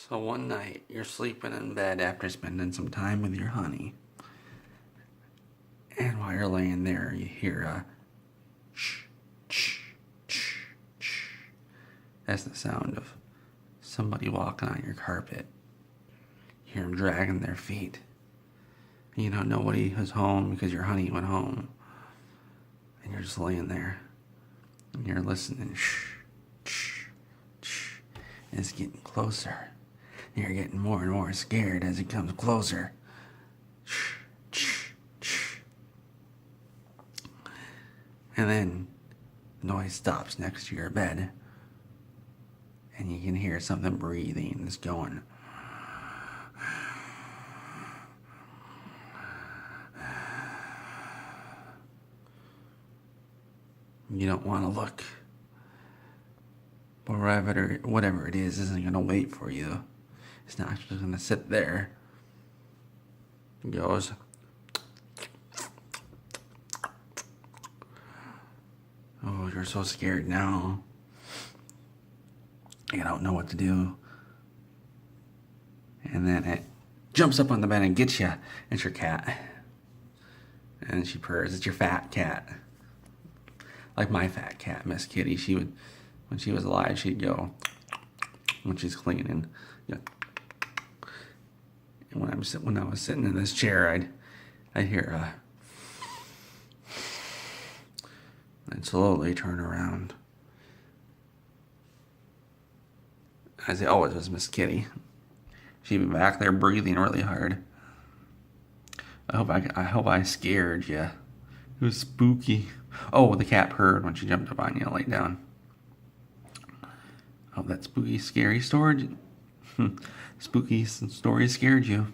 So one night, you're sleeping in bed after spending some time with your honey. And while you're laying there, you hear a shh, shh, shh, shh. That's the sound of somebody walking on your carpet. You hear them dragging their feet. And you know nobody was home because your honey went home. And you're just laying there. And you're listening. Shh, shh, shh. And it's getting closer. And you're getting more and more scared as it comes closer. Shh, shh, shh. And then the noise stops next to your bed. And you can hear something breathing. It's going. You don't want to look. But whatever it is isn't going to wait for you. It's not just going to sit there. It goes. Oh, you're so scared now. You don't know what to do. And then it jumps up on the bed and gets you. It's your cat. And she purrs. It's your fat cat. Like my fat cat, Miss Kitty. She would, when she was alive, she'd go when she's cleaning. You know. And when I was sitting in this chair, I'd hear and slowly turn around. As it always was Miss Kitty. She'd be back there breathing really hard. I hope I scared you. It was spooky. Oh, the cat purred when she jumped up on you and laid down. Oh, that spooky, scary story. Spooky story scared you.